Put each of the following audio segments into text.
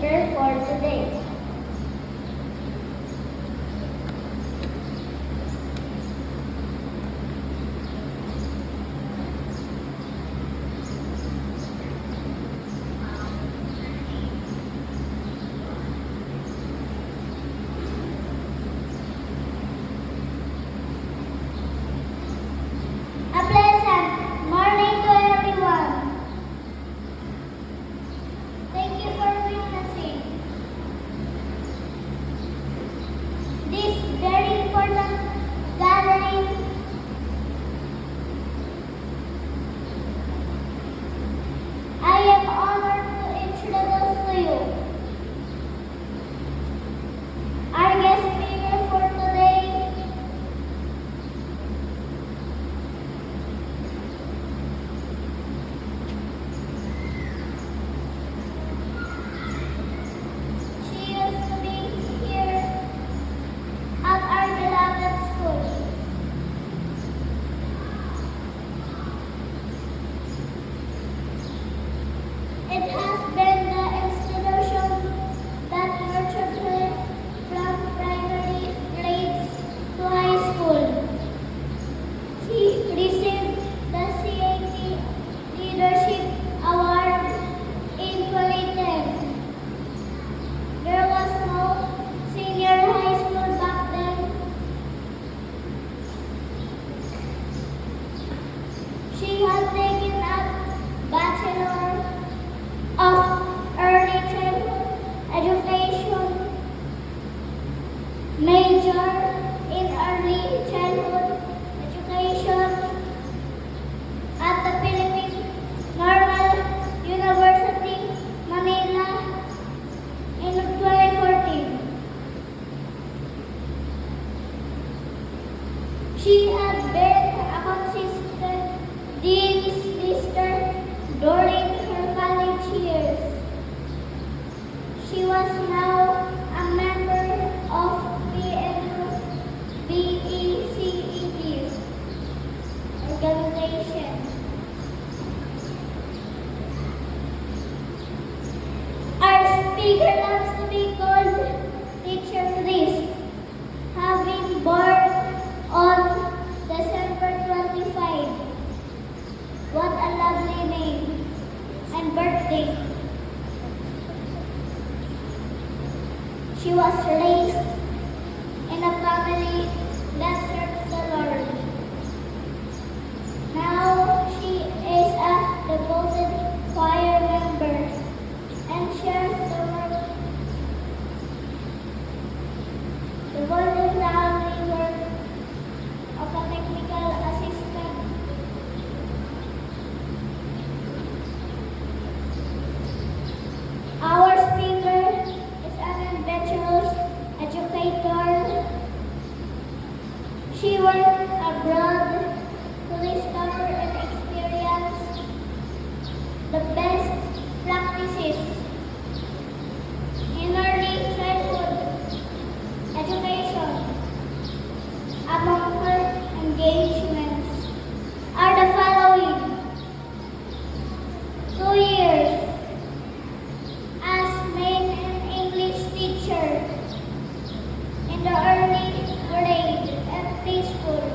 speaker for today. A pleasant morning to everyone. Thank you for witnessing this very important gathering. I am honored to introduce to you our guest speaker for today. She used to be here at our beloved school. It has been the institution that nurtured her from primary grades to high school. She received the CAT Leadership Award in 2010. There was no senior high school back then. She had taken a Bachelor of Early Childhood Education, major in Early Childhood Education at the Philippine Normal University, Manila in 2014. She had been a consistent Dean's Lister during her college years. She was now a member of PNU BECED organization. Our speaker loves to be called Teacher Chris, having born on December 25. What a lovely name and birthday. She was raised in a family that serves the Lord. Now she is a devoted choir member and shares the voluntary work of a technical assistant. Our speaker is an adventurous educator. She worked abroad to discover and experience the best practices in early childhood education. Among her engagements are the following: 2 years as main and English teacher in the early grade and preschool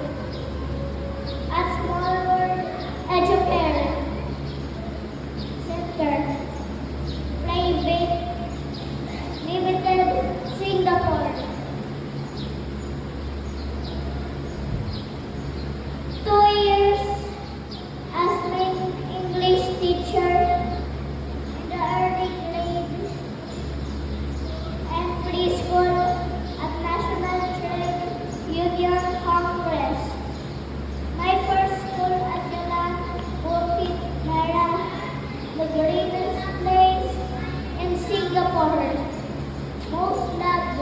at Small World Educare Center, Private Limited, Singapore. 2 years as main English teacher in the early grade and preschool at National Trade Union Congress. My first school at Jalan Bukit Merah, the greenest place in Singapore. Most loved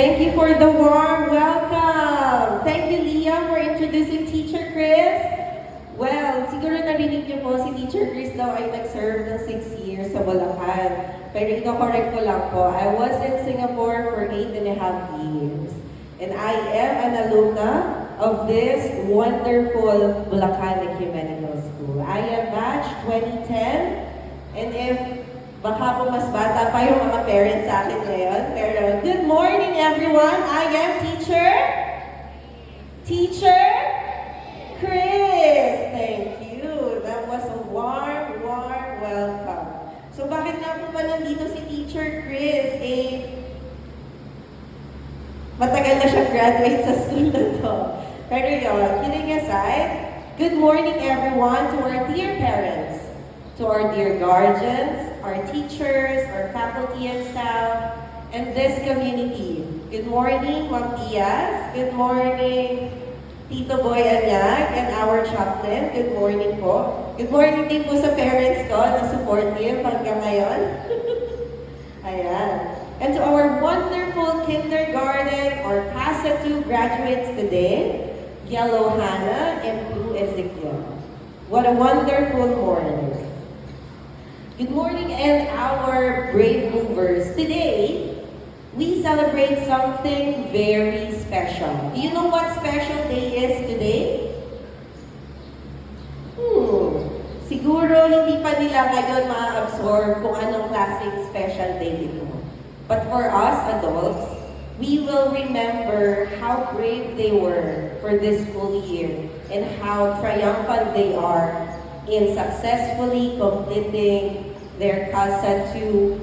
Thank you for the warm welcome. Thank you, Leah, for introducing Teacher Chris. Well, siguro narinig niyo po, si Teacher Chris daw ay nag-serve ng 6 years sa Bulacan. Pero ino-correct ko lang po, I was in Singapore for 8.5 years. And I am an alumna of this wonderful Bulacan Ecumenical School. I am batch 2010. And if baka po mas bata pa yung mga parents sa akin ngayon, pero good morning everyone! I am Teacher Chris! Thank you! That was a warm welcome. So bakit nga po ba nandito si Teacher Chris? Matagal na siya graduate sa school na to. Pero yun, kidding aside, good morning everyone to our dear parents, to our dear guardians, our teachers, our faculty and staff, and this community. Good morning, Ma'am Diaz. Good morning, Tito Boy Anyag, and our chaplain. Good morning po. Good morning din po sa parents ko na supportive hanggang ngayon. Ayan. And to our wonderful kindergarten or CASA 2 graduates today, Yellow Hannah and Blue Ezekiel. What a wonderful morning. Good morning and our brave movers. Today, we celebrate something very special. Do you know what special day is today? Siguro hindi pa nila ngayon ma-absorb kung anong klaseng special day ito. But for us adults, we will remember how brave they were for this school year and how triumphant they are in successfully completing their CASA 2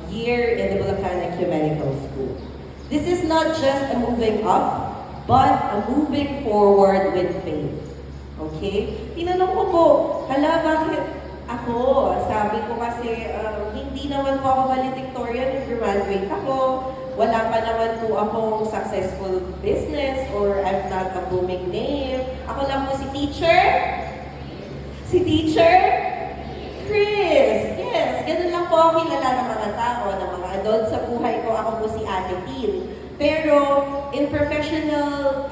year in the Bulacan Ecumenical School. This is not just a moving up, but a moving forward with faith. Okay? Tinanong ko po, hala, bakit ako? Sabi ko kasi, hindi naman po ako valedictorian nung graduate ako. Wala pa naman po akong successful business or I'm not a booming name. Ako lang po si Teacher Chris. Yes, ganun lang po ako kilala ng mga tao, ng mga adult sa buhay ko. Ako po si Ate Tin. Pero in professional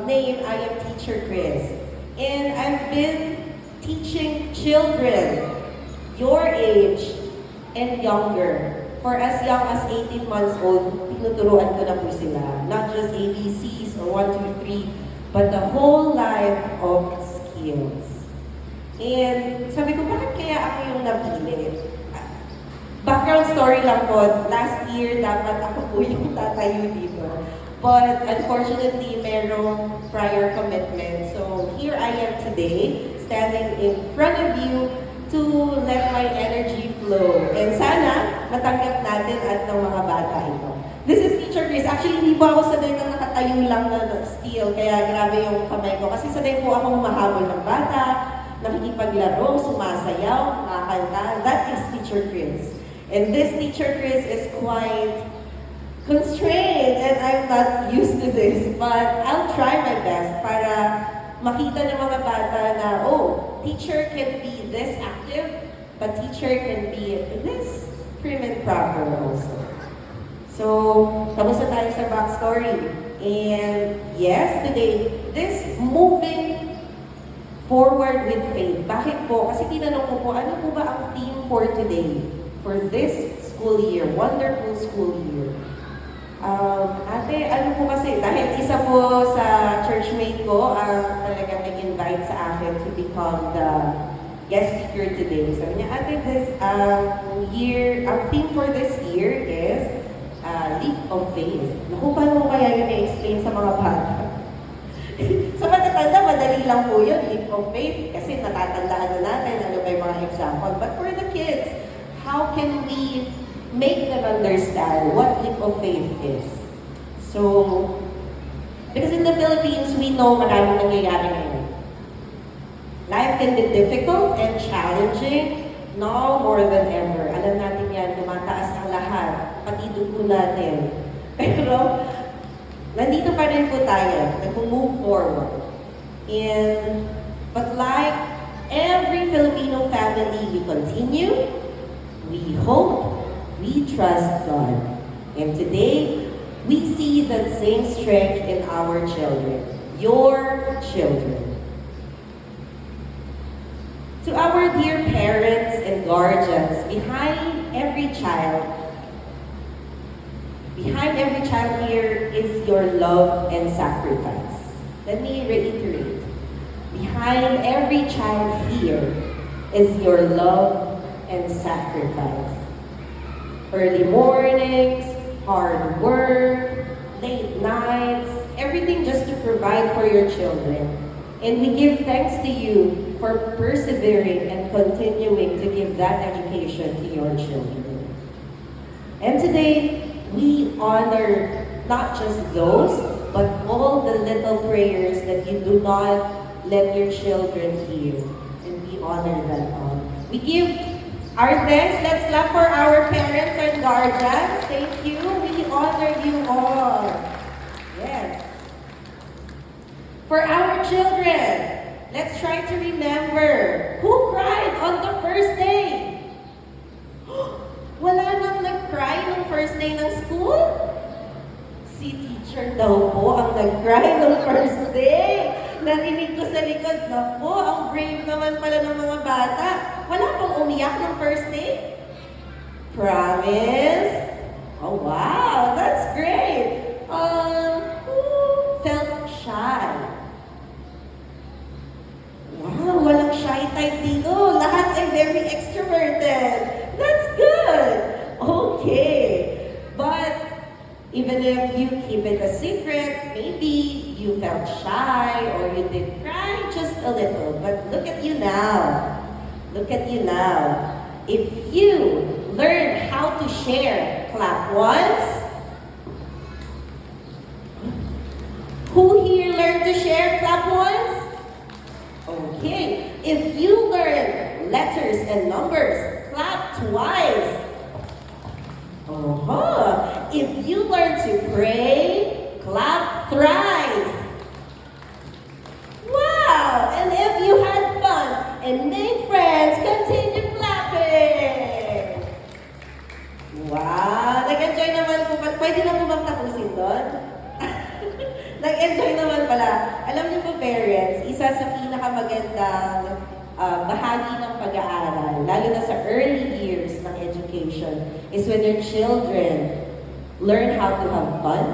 name, I am Teacher Chris. And I've been teaching children your age and younger. For as young as 18 months old, tinuturuan ko na po sila. Not just ABCs or 1, 2, 3, but the whole life of skills. And sabi ko, bakit kaya ako yung napili? Background story lang po, last year dapat ako po yung tatayo dito. But unfortunately, merong prior commitment. So here I am today, standing in front of you to let my energy flow. And sana, matanggap natin at ng mga bata ito. This is Teacher Chris. Actually, hindi po ako sanay na nakatayo lang na still, kaya grabe yung kamay ko. Kasi sanay po akong mahabol ng bata, nakikipaglaro, sumasayaw, nakakanta. That is Teacher Chris. And this Teacher Chris is quite constrained and I'm not used to this. But I'll try my best para makita ng mga bata na, oh, teacher can be this active, but teacher can be this prim and proper also. So, tapos na tayo sa backstory. And yes, today, this moving forward with faith. Bakit po? Kasi tinanong ko po, ano po ba ang theme for today? For this school year, wonderful school year. Ate, ano po kasi, dahil isa po sa churchmate ko talagang nag-invite sa akin to become the guest speaker today. Sabi niya, ate, this year, our theme for this year is leap of faith. Naku, paano kaya yun i-explain sa mga bata? Sa matatanda, madali lang po yun, leap of faith, kasi natatandaan na natin ano ba yung mga example. But for the kids, how can we make them understand what leap of faith is? So, because in the Philippines, we know maraming nangyayari ngayon. Life can be difficult and challenging now more than ever. Alam natin yan, tumataas ang lahat, pati dugo natin. Pero, nandito pa rin po tayo, nag-move forward. But like every Filipino family, we continue, we hope, we trust God. And today, we see that same strength in our children, your children. To our dear parents and guardians, behind every child here is your love and sacrifice. Let me reiterate. Behind every child here is your love and sacrifice. Early mornings, hard work, late nights, everything just to provide for your children. And we give thanks to you for persevering and continuing to give that education to your children. And today, we honor not just those, but all the little prayers that you do not let your children hear. And we honor them all. We give our thanks. Let's clap for our parents and guardians. Thank you. We honor you all. Yes. For our children, let's try to remember who cried on the first day. Wala nang nag-cry nung first day ng school? Si teacher daw po ang nag-cry nung first day. Narinig ko sa likod, naku, ang brave naman pala ng mga bata. Wala pong umiyak ng first day? Promise? Oh, wow, that's great. Who felt shy? Wow, walang shy type dito. Lahat ay very extroverted. That's good. Okay. But even if you keep it a secret, maybe you felt shy or you did cry just a little. But look at you now. Look at you now. If you learn how to share, clap once. Who here learned to share? Clap once. Okay. If you learn letters and numbers, clap twice. If you learn to pray, clap thrice. Wow! And if you had fun and made friends, continue clapping. Wow! Nag-enjoy naman po ba? Pwede na po bang tapusin doon? Nag-enjoy naman pala. Alam niyo po, parents, isa sa pinakamagandang bahagi ng pag-aaral, lalo na sa early years ng education, is when your children learn how to have fun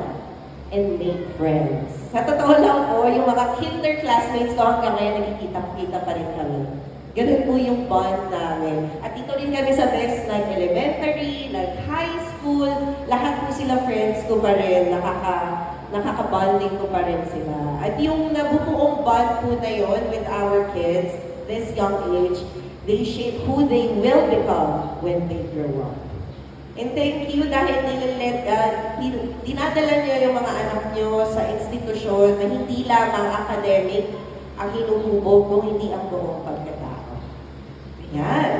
and make friends. Sa totoo lang po, yung mga kinder classmates ko hanggang ngayon, nagkikita-kita pa rin kami. Ganun po yung bond namin. At dito rin kami sa best, nag-elementary, nag-high school, lahat po sila friends ko pa rin, nakaka-bonding ko pa rin sila. At yung nabubuong bond po na yon with our kids, this young age, they shape who they will become when they grow up. And thank you dahil dinadala niyo yung mga anak niyo sa institusyon na hindi lamang academic ang hinuhubog, kung hindi ang buong pagkatao. Ayan.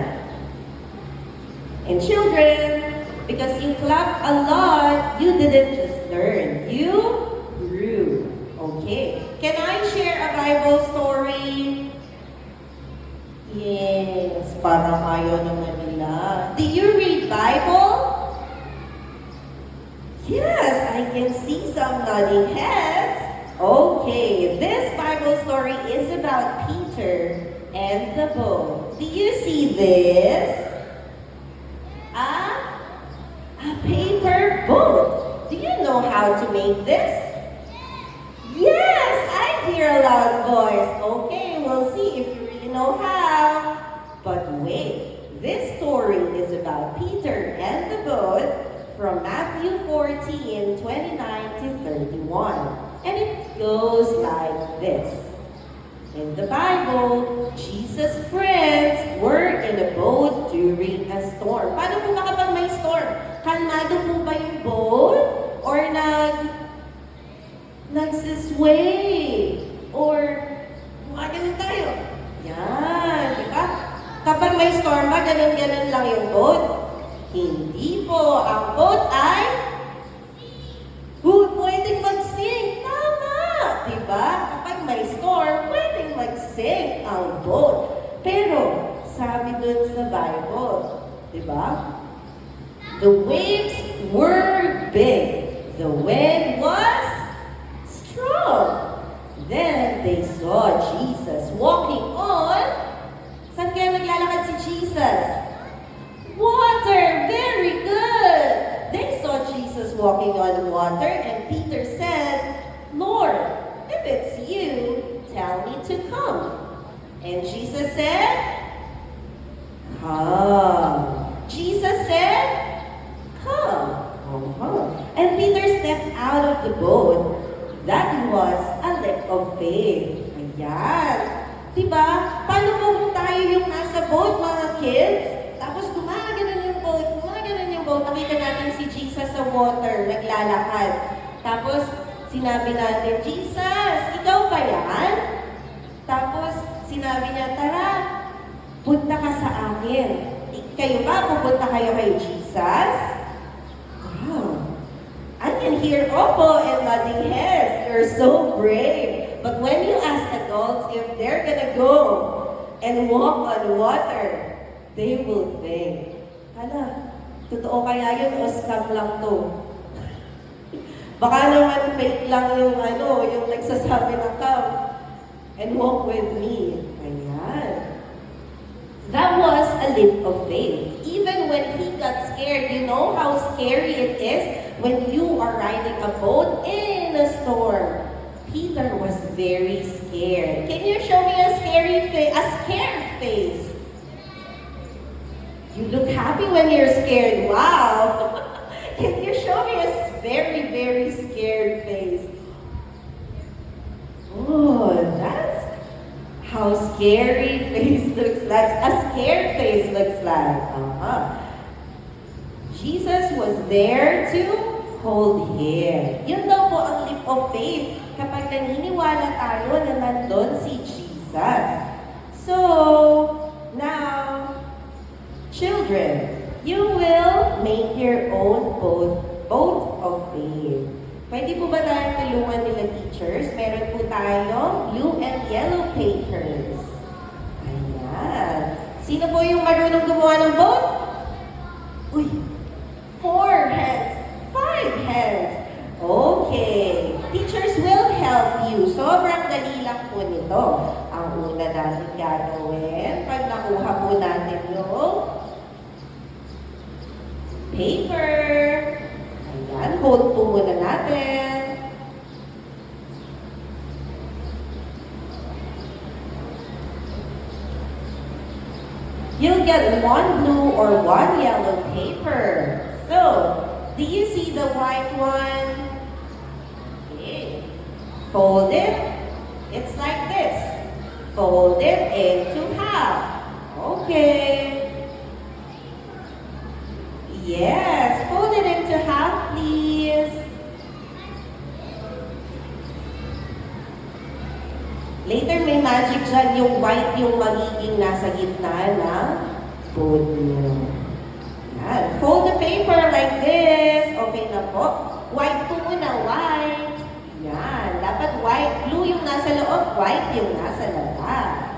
And children, because you clap a lot, you didn't just learn, you grew. Okay. Can I share a Bible story? Yes, parang ayaw naman nila. Do you read Bible? Yes, I can see some nodding heads. Okay, this Bible story is about Peter and the boat. Do you see this? A paper boat. Do you know how to make this? Yes, I hear a loud voice. Okay, we'll see if you really know how. But wait, this story is about Peter and the boat from Matthew 14, 29 to 31. And it goes like this. In the Bible, Jesus' friends were in a boat during a storm. Paano po ba kapag may storm? Kalmado po ba yung boat? Or nagsisway? Or ganun tayo? Yan, di ba? Kapag may storm ba, ganun-ganun lang yung boat? Hindi po. Ang boat ay pwedeng mag-sink. Tama! Diba? Kapag may storm, pwedeng mag-sink ang boat. Pero, sabi dun sa Bible, diba? The waves were big, The wind was strong. Then they saw Jesus walking on. Saan kaya naglalakad si Jesus? Water! Very good! They saw Jesus walking on water, and Peter said, Lord, if it's you, tell me to come. And Jesus said, come. Jesus said, come. And Peter stepped out of the boat. That was a leap of faith. Ayan. Diba? Paano mo kung tayo yung nasa boat, mga kids? Tapos gumaganon yung boat. Nakita natin si Jesus sa water, naglalakad. Tapos sinabi natin, Jesus, ikaw ba yan? Tapos sinabi niya, tara, punta ka sa akin. Kayo ba? Pupunta kayo kay Jesus? Wow. I can hear opo and nodding heads. You're so brave. But when you ask adults if they're gonna go and walk on water, they will think, hala, totoo kaya yun o scam lang to? Baka naman fake lang yung yung nagsasabi na come and walk with me. Ayan. That was a leap of faith. Even when he got scared, you know how scary it is when you are riding a boat in a storm. Peter was very scared. Can you show me a scared face? You look happy when you're scared. Wow. Can you show me a very, very scared face? Oh, that's how scary face looks like. A scared face looks like. Jesus was there to hold him. Yun daw po ang leap of faith kapag naniniwala tayo na nandun si Jesus. So, now, children, you will make your own boat of faith. Pwede po ba tayong tulungan nila teachers? Meron po tayo blue and yellow papers. Ayan. Sino po yung marunong gumawa ng boat? Uy! 4 hands. 5 hands. Okay. Teachers will help you. Sobrang dali lang po nito. Ang una natin gagawin, pag nakuha po natin yung paper. Ayan, hold po muna natin. You'll get 1 blue or 1 yellow paper. So, do you see the white one? Okay. Fold it. It's like this. Fold it into half. Okay. Yes, fold it into half, please. Later, may magic dyan. Yung white yung magiging nasa gitna ng boat niyo. Yan. Fold the paper like this. Okay na po. White po muna, white. Yan. Dapat white. Blue yung nasa loob, white yung nasa labas.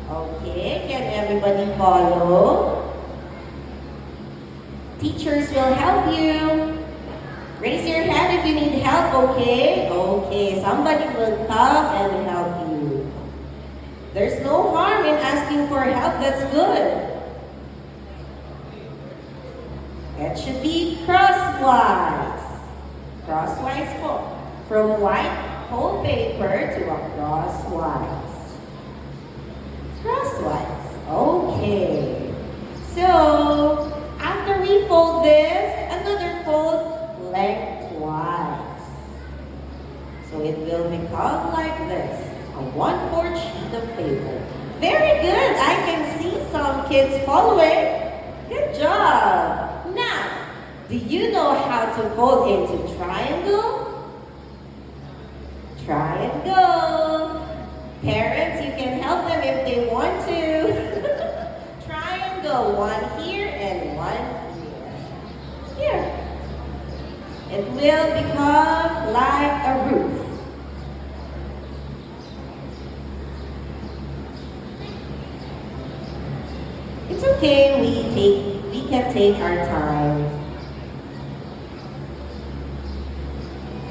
Okay, can everybody follow? Teachers will help you. Raise your hand if you need help, okay? Okay, somebody will come and help you. There's no harm in asking for help, that's good. It should be crosswise. Crosswise po. From white whole paper to a crosswise. Crosswise. Okay. So, after we fold this, another fold lengthwise. So it will become like this, a 1/4 sheet of paper. Very good. I can see some kids following. Good job. Now, do you know how to fold into triangle? Triangle. Parents, you can help them if they want to. Triangle, 1 here and 1 here. Here. It will become like a roof. It's okay, we can take our time.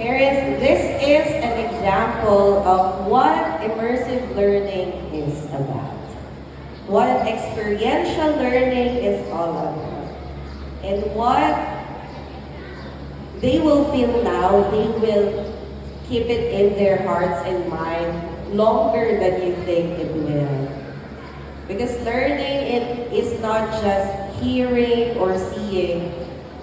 Parents, this is an example of what immersive learning is about. What experiential learning is all about. And what they will feel now, they will keep it in their hearts and mind longer than you think it will. Because learning it is not just hearing or seeing,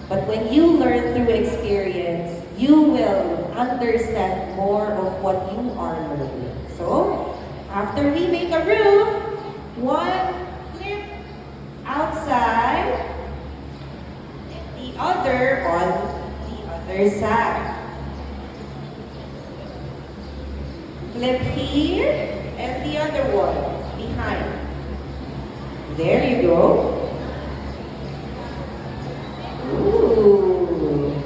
but when you learn through experience, you will understand more of what you are learning. So, after we make a roof, one flip outside, and the other on the other side. Flip here, and the other one behind. There you go. Ooh,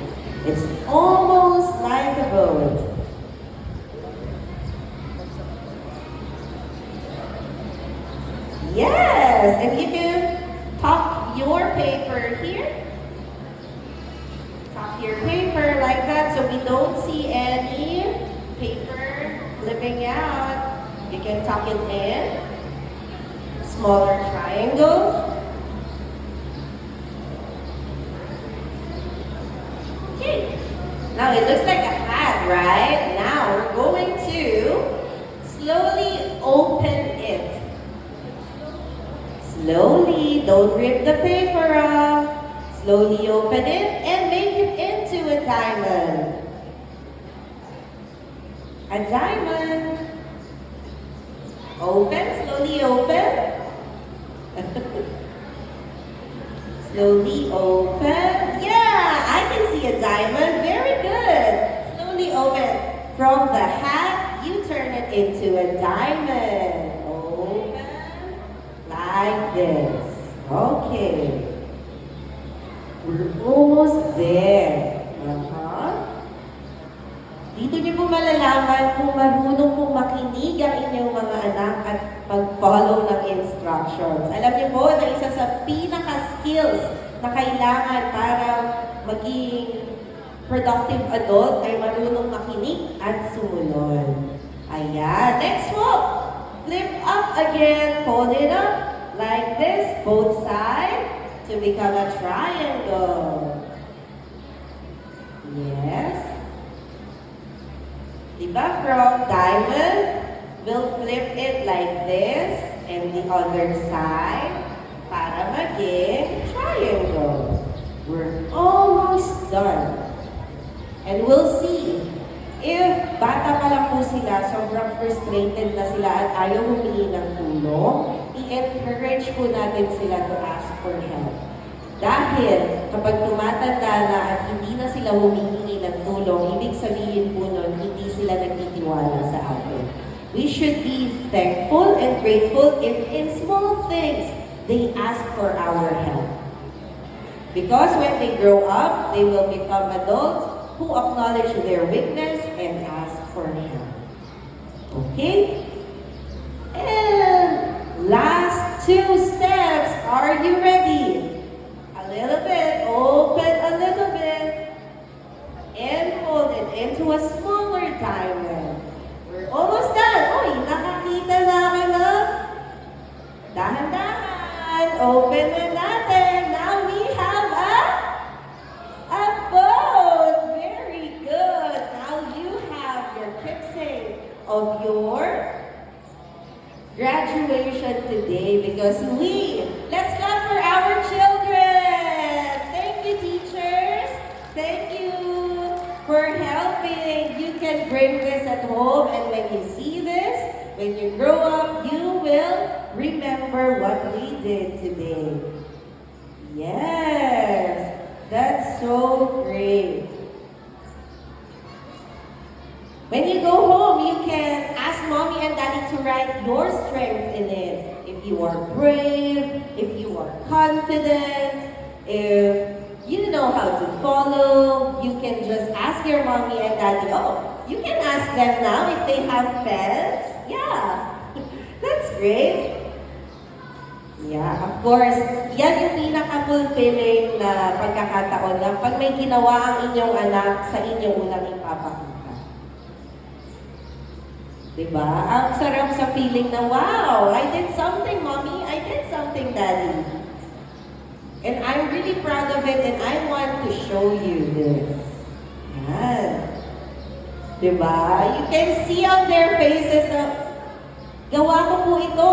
it's almost like a boat. Yes, and you can tuck your paper here. Tuck your paper like that so we don't see any paper flipping out. You can tuck it in. Smaller triangles. Okay. Now it looks like a hat, right? Now we're going to slowly open it. Slowly, don't rip the paper off. Slowly open it and make it into a diamond. A diamond. Open, slowly open. Slowly open. Yeah, I can see a diamond. Very good. Slowly open. From the hat, you turn it into a diamond. Open. Like this. Okay. We're almost there. Dito niyo po malalaman kung marunong pong makinig ang inyong mga anak at mag-follow ng instructions. Alam niyo po na isa sa pinaka-skills na kailangan para maging productive adult ay marunong makinig at sumunod. Ayan. Next po. Flip up again. Fold it up like this. Both sides to become a triangle. Yes. Diba? From diamond, we'll flip it like this and the other side para maging triangle. We're almost done. And we'll see if bata pa lang po sila, sobrang frustrated na sila at ayaw humingi ng tulong, i-encourage po natin sila to ask for help. Dahil kapag tumatanda na at hindi na sila humihingi ng tulong, ibig sabihin po nun, hindi sila nagtitiwala sa atin. We should be thankful and grateful if in small things, they ask for our help. Because when they grow up, they will become adults who acknowledge their weakness and ask for help. Okay? And last two steps. Are you ready? A little bit, open a little bit, and fold it into a smaller diamond. We're almost done. Uy, nakakita na ako na. Dahan-dahan. Open na natin. Now we have a boat. Very good. Now you have your keepsake of your graduation today because let's clap for our children. Thank you, teachers. Thank you for helping. You can bring this at home, and when you see this, when you grow up, you will remember what we did today. Yes, that's so great. When you go home, you can ask mommy and daddy to write your strength in it. If you are brave, if you are confident, if you know how to follow, you can just ask your mommy and daddy. Oh, you can ask them now if they have pets. Yeah, that's great. Yeah. Yeah, of course, yan yung pinaka-fulfilling na pagkakataon na pag may ginawa ang inyong anak sa inyong unang ipapakita. Diba? Ang sarap sa feeling na, wow, I did something, mommy. I did something, daddy. And I'm really proud of it and I want to show you this. Yan. Diba? You can see on their faces na, gawa ko po ito.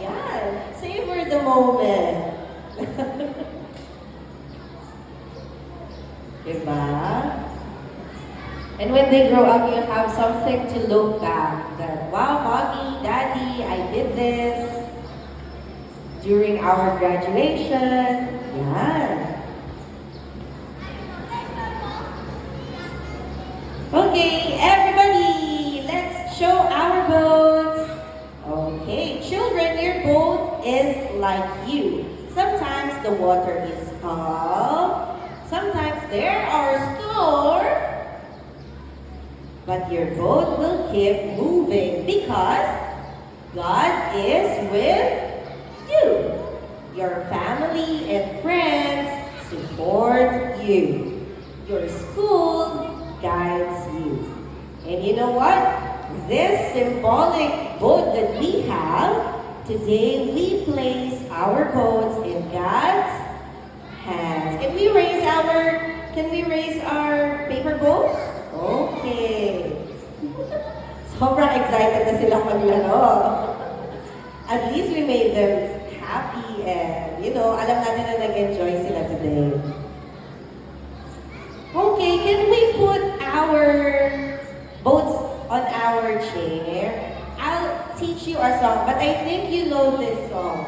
Yan. Savor the moment. Diba? And when they grow up, you have something to look back. That, wow, mommy, daddy, I did this during our graduation. Yan. Okay, everybody, let's show our boats. Okay, children, your boat is like you. Sometimes the water is calm. Sometimes there are storms. But your boat will keep moving because God is with you. Your family and friends support you. Your school guides you. And you know what? This symbolic boat that we have, today we place our boats in God's hands. Can we raise our paper boats? Okay. Sobrang excited na sila maglaro. At least we made them happy and, alam natin na nag-enjoy sila today. Okay, can we put our boats on our chair? I'll teach you our song, but I think you know this song.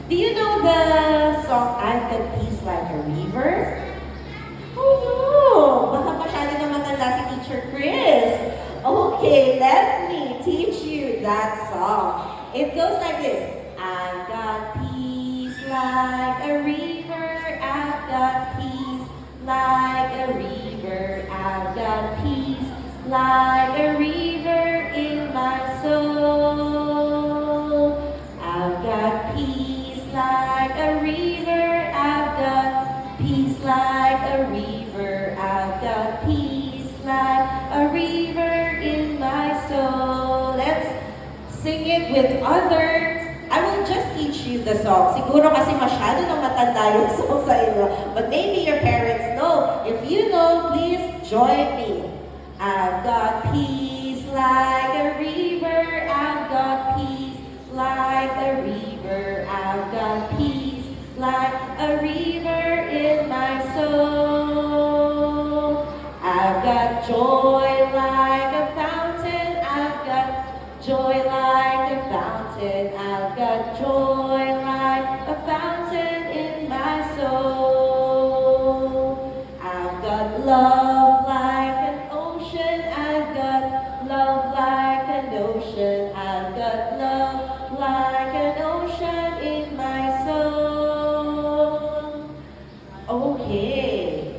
Do you know the song, I've Got Peace Like a River? Oh no! Baka masyado na matanda si Teacher Chris. Okay, let me teach you that song. It goes like this. I've got peace like a river. I've got peace like a river. I've got peace like a river in my soul. I've got peace like a river, I've got peace like a river, I've got peace like a river in my soul. Let's sing it with other. I will just teach you the song. Siguro kasi masyado na matanda yung song sa inyo. But maybe your parents know. If you know, please join me. I've got peace like a river, I've got peace like a river, I've got peace like a river in my soul. I've got joy like a fountain, I've got joy like a fountain, I've got joy like a fountain in my soul. I've got love like an ocean, I've got love like an ocean, I've got love like an ocean in my soul. Okay.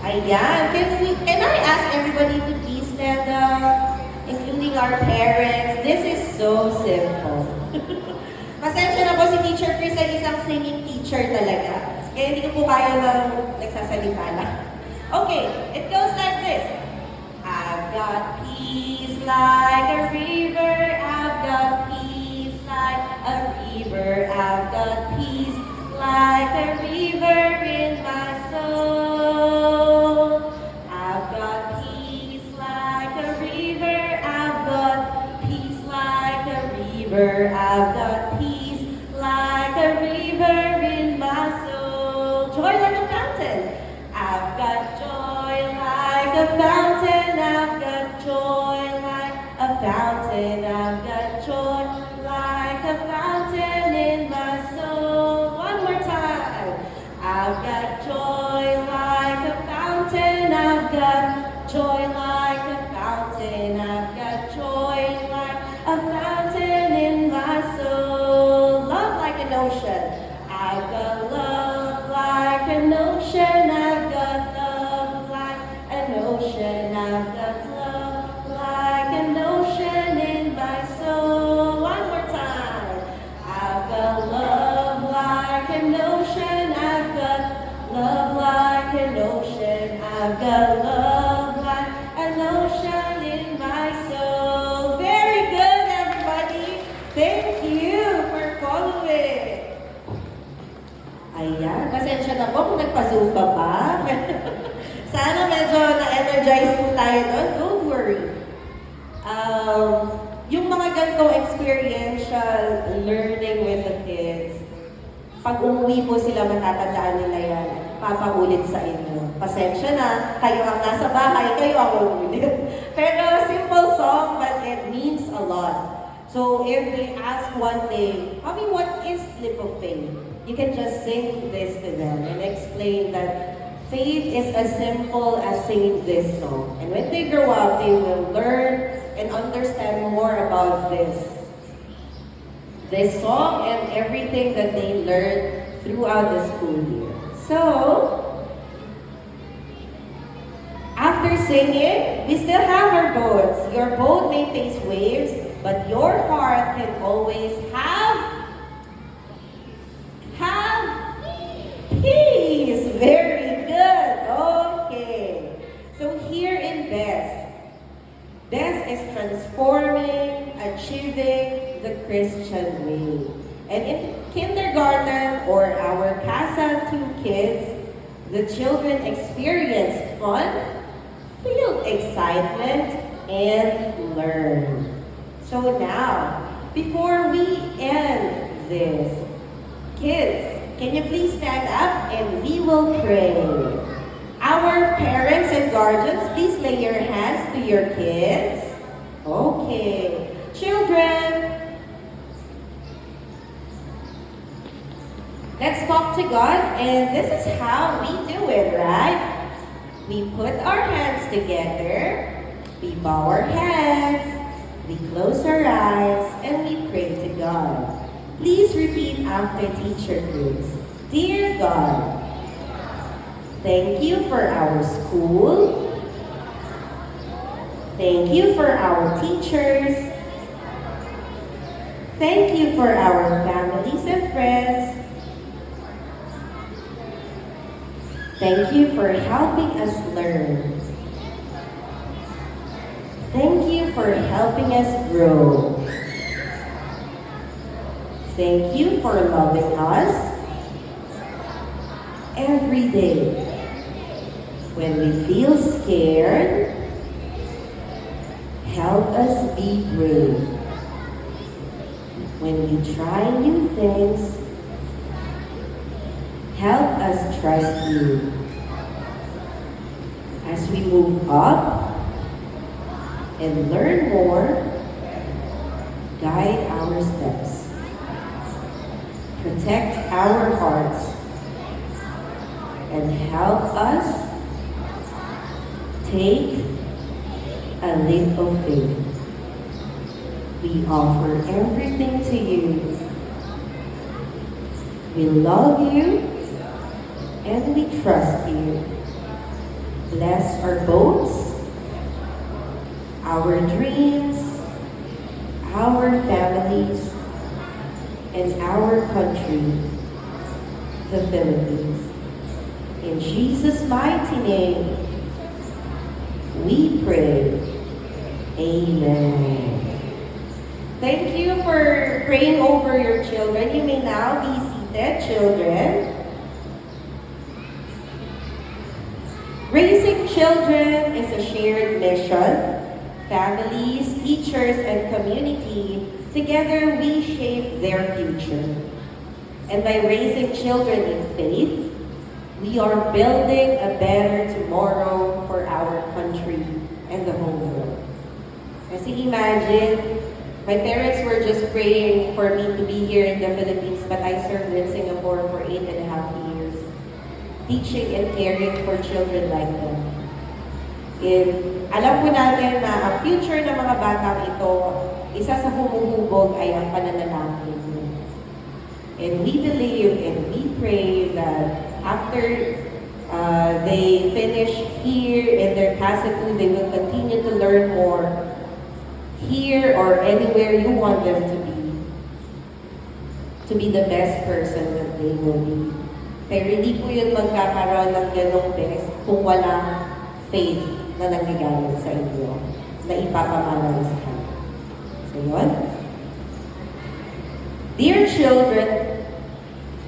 Ayan. Can I ask everybody to please stand up, including our parents? This is so simple. Pasensya na po si Teacher Chris ay isang singing teacher talaga. Kaya hindi ko po kaya lang nagsasalita lang. Okay, it goes like this. I've got peace like a river. I've got peace like a river. I've got peace like a river in my soul. I've got peace like a river. I've got peace like a river. I've got peace like a river in my soul. Joy like a fountain. I've got joy like a fountain. I've got joy like a fountain. I've got joy like a fountain in my soul. One more time. I've got joy like a fountain. I've got joy like a fountain. I've got joy like a fountain in my ma-energize po tayo doon, don't worry. Yung mga ganitong experiential learning with the kids, pag umuwi po sila, matatandaan nila yan. Papaulit sa inyo. Pasensya na, kayo ang nasa bahay, kayo ang uulit. Pero simple song, but it means a lot. So if they ask one day, Mommy, what is leap of faith? You can just sing this to them and explain that faith is as simple as singing this song. And when they grow up, they will learn and understand more about this song and everything that they learned throughout the school year. So, after singing, we still have our boats. Your boat may face waves, but your heart can always have peace. Very good. Okay. So here in Best is transforming, achieving the Christian way. And in kindergarten or our Casa 2 kids, the children experience fun, feel excitement, and learn. So now, before we end this, kids, can you please stand up and we will pray. Our parents and guardians, please lay your hands to your kids. Okay. Children, let's talk to God, and this is how we do it, right? We put our hands together, we bow our heads, we close our eyes, and we pray to God. Please repeat after Teacher Chris. Dear God, thank you for our school. Thank you for our teachers. Thank you for our families and friends. Thank you for helping us learn. Thank you for helping us grow. Thank you for loving us every day. When we feel scared, help us be brave. When we try new things, help us trust you. As we move up and learn more, guide our steps. Protect our hearts and help us take a leap of faith. We offer everything to you. We love you and we trust you. Bless our boats, our dreams, our families, and our country, the Philippines. In Jesus' mighty name, we pray. Amen. Thank you for praying over your children. You may now be seated, children. Raising children is a shared mission. Families, teachers, and community, together we shape their future. And by raising children in faith, we are building a better tomorrow for our country and the whole world. Kasi imagine, my parents were just praying for me to be here in the Philippines, but I served in Singapore for 8.5 years, teaching and caring for children like them. And alam po natin na ang future ng mga batang ito, isa sa humuhubog ay ang pananalangin. And we believe and we pray that after they finish here in their Casa 2, they will continue to learn more here or anywhere you want them to be the best person that they will be. Pero hindi po yun magkakaroon ng ganong best kung wala faith na nanggagaling sa inyo na ipapamana sa kanila. So yun. Dear children,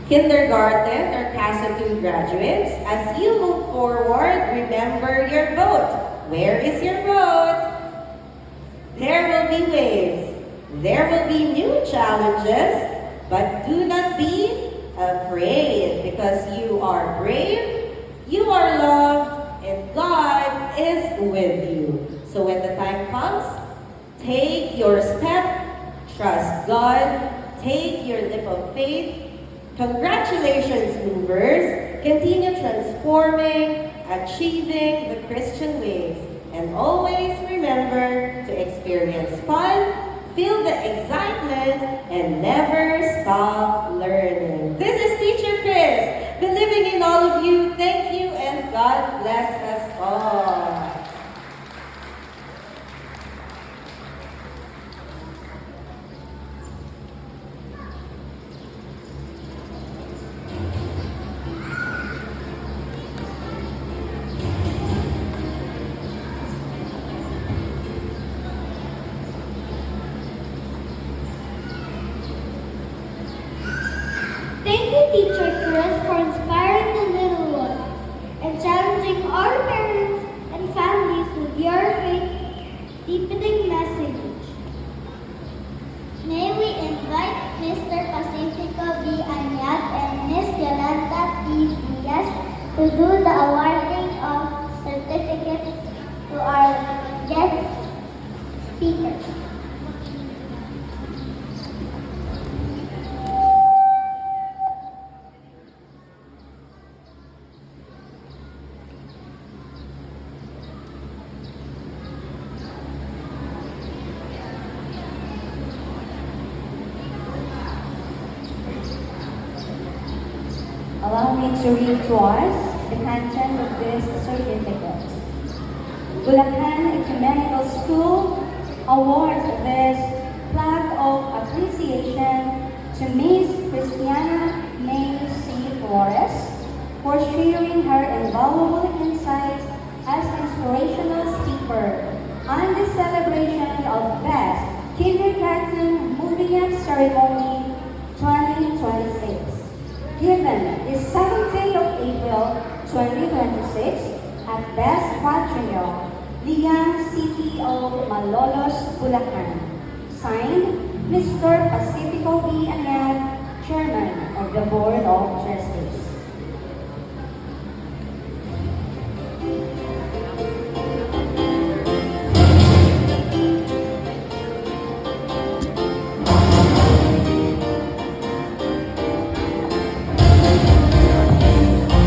kindergarten or Casa 2 graduates, as you move forward, remember your boat. Where is your boat? There will be waves. There will be new challenges, but do not be afraid because you are brave, you are loved, and God is with you. So when the time comes, take your step, trust God, take your leap of faith. Congratulations, movers. Continue transforming, achieving the Christian ways. And always remember to experience fun, feel the excitement, and never stop learning. This is Teacher Chris, believing in all of you. Thank you, and God bless us all. Thank you, Teacher Chris, for inspiring the little ones and challenging our parents and families with your faith-deepening message. May we invite Mr. Pacifico B. Anyat and Ms. Yolanda P. Diaz to do the awarding of certificates to our guest speakers. Allow me to read to us the content of this certificate. Bulacan Ecumenical School awards this plaque of appreciation to Miss Christiana May C. Flores for sharing her invaluable insights as inspirational speaker on the celebration of Best Kindergarten Moving Up Ceremony 2026. Given the 17th of April 2026 at Best Patrio, Liang City of Malolos, Bulacan. Signed, Mr. Pacifico B. Anyat, Chairman of the Board of Trustees.